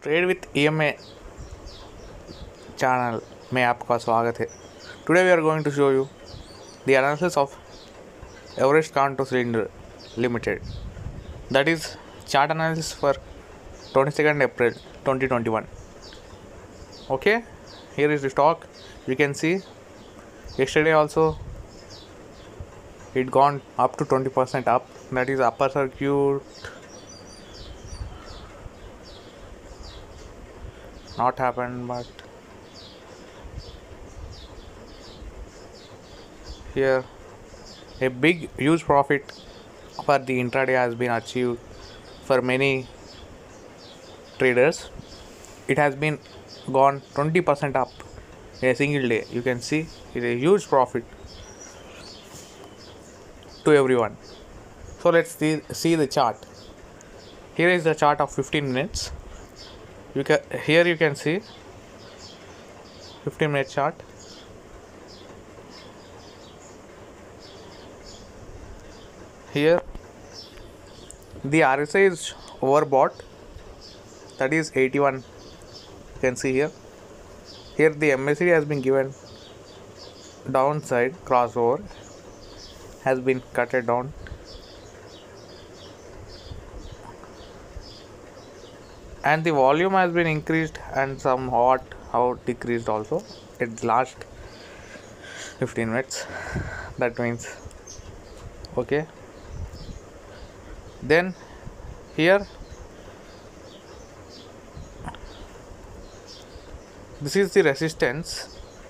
Trade with EMA channel में आपका स्वागत है। Today we are going to show you the analysis of Everest Kanto Cylinder Limited, that is chart analysis for 22nd April 2021. Okay, here is the stock. You can see yesterday also it gone up to 20% up, that is upper circuit not happened, but here a big huge profit for the intraday has been achieved for many traders. It has been gone 20% up in a single day. You can see it's a huge profit to everyone. So let's see the chart. Here is the chart of 15 minutes. Here you can see 15-minute chart. Here the RSI is overbought, that is 81. You can see here the MACD has been given downside crossover, has been cutted down, and the volume has been increased and somewhat decreased also at last 15 minutes. That means okay. Then here this is the resistance,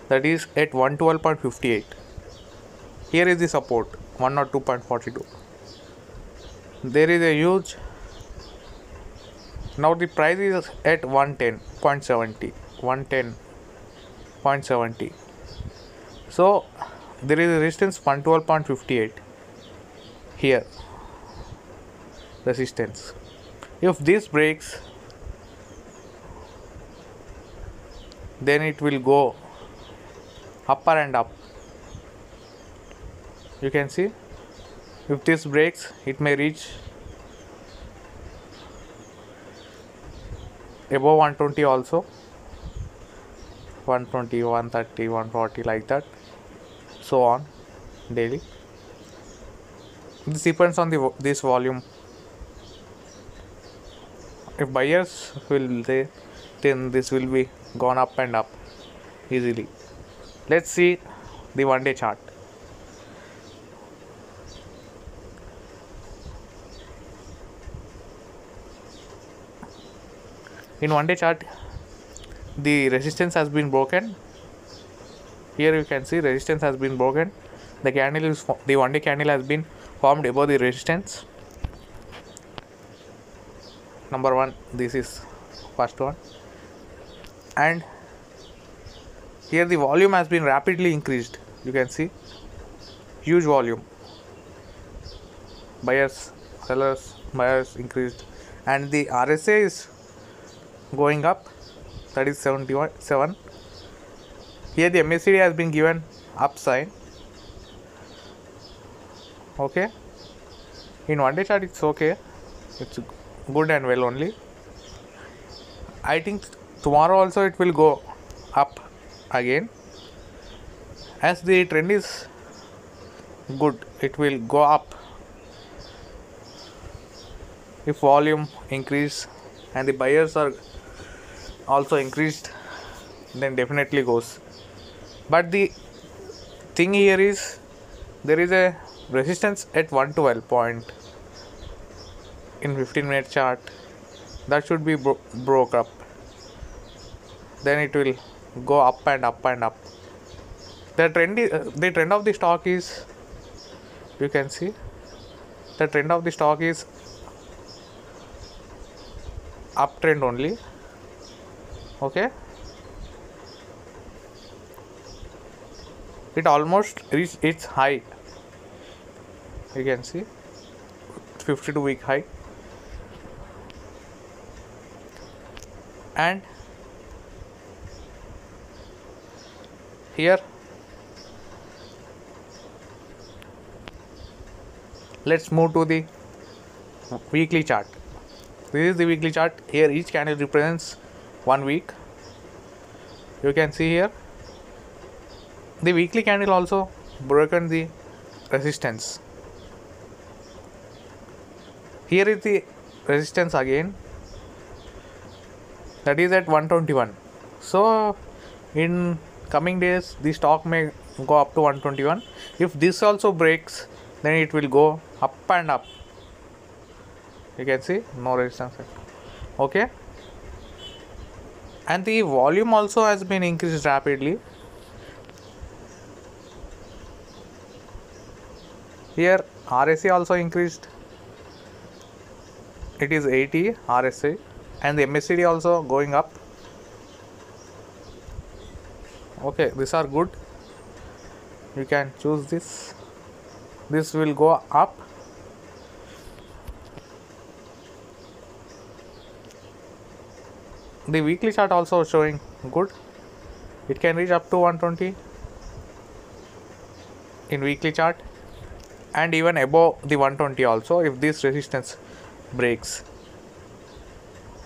that is at 112.58. Here is the support 102.42. There is a huge, now the price is at 110.70. So there is a resistance 112.58 here, resistance. If this breaks, then it will go upper and up. You can see if this breaks, it may reach above 120 also, 120, 130, 140, like that, so on daily. This depends on this volume. If buyers will say, then this will be gone up and up easily. Let's see the one-day chart. In one-day chart, the resistance has been broken. Here you can see resistance has been broken. The one-day candle has been formed above the resistance. Number one, this is first one, and here the volume has been rapidly increased. You can see huge volume, buyers, sellers, buyers increased, and the RSI is going up, that is 77. Here the MACD has been given up sign. Okay, in one day chart it's okay, it's good and well only. I think tomorrow also it will go up again, as the trend is good. It will go up if volume increase and the buyers are also increased, then definitely goes. But the thing here is there is a resistance at 112 point in 15-minute chart, that should be broke up, then it will go up and up and up. The trend of the stock is, you can see the trend of the stock is uptrend only. Okay, it almost reached its high. You can see 52-week high, and here let's move to the weekly chart. This is the weekly chart. Here each candle represents 1 week. You can see here the weekly candle also broken the resistance. Here is the resistance again, that is at 121. So in coming days the stock may go up to 121. If this also breaks, then it will go up and up. You can see no resistance. Okay, and the volume also has been increased rapidly. Here RSI also increased, it is 80 RSI, and the MACD also going up. Okay, these are good. You can choose this. This will go up. The weekly chart also showing good. It can reach up to 120 in weekly chart, and even above the 120 also if this resistance breaks.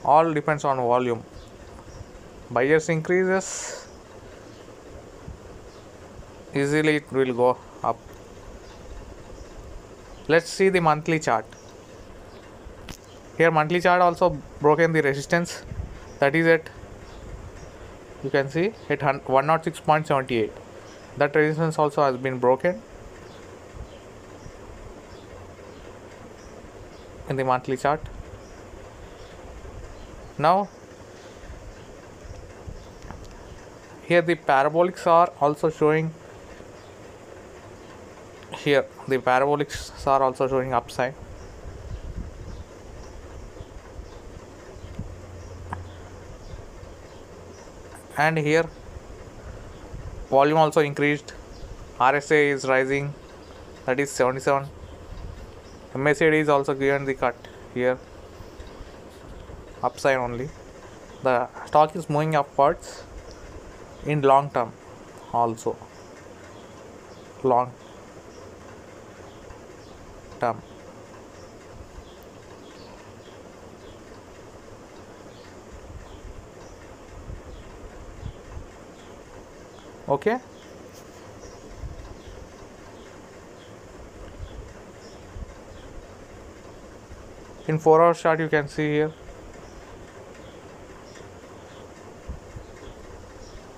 All depends on volume. Buyers increases, easily it will go up. Let's see the monthly chart. Here monthly chart also broken the resistance, that is at, you can see, at 106.78. that resistance also has been broken in the monthly chart. Now here the parabolics are also showing, here the parabolics are also showing upside. And here volume also increased, RSI is rising, that is 77. MACD is also given the cut here, upside only. The stock is moving upwards in long term also, long term. Okay, in 4-hour chart you can see here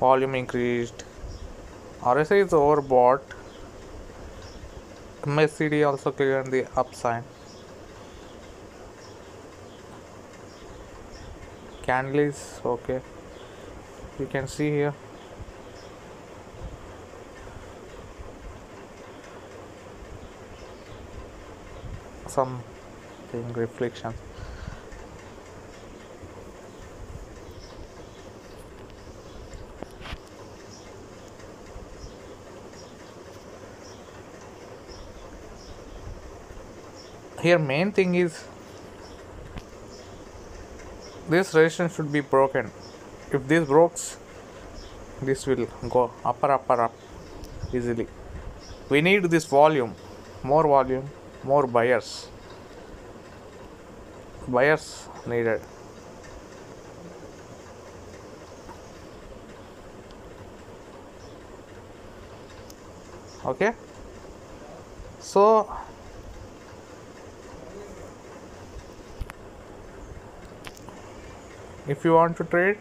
volume increased, RSI is overbought, MACD also clear on the upside. Candle is okay, you can see here something reflection. Here main thing is this resistance should be broken. If this breaks, this will go up easily. We need this volume, more buyers needed. Okay, so if you want to trade,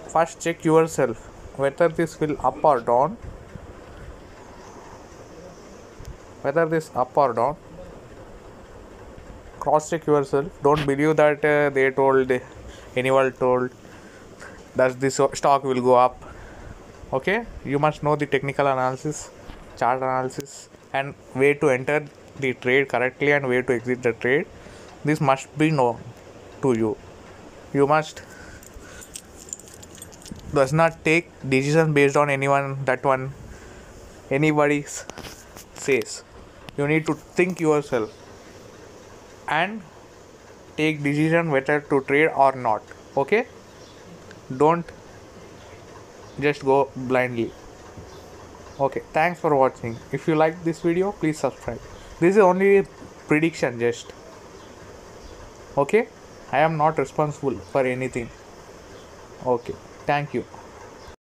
first check yourself whether this will up or down, cross check yourself. Don't believe that anyone told that this stock will go up. Okay, you must know the technical analysis, chart analysis, and way to enter the trade correctly and way to exit the trade. This must be known to you. You must does not take decision based on anybody says. You need to think yourself and take decision whether to trade or not. Okay, don't just go blindly. Okay, thanks for watching. If you like this video, please subscribe. This is only prediction just. Okay. I am not responsible for anything. Okay, thank you.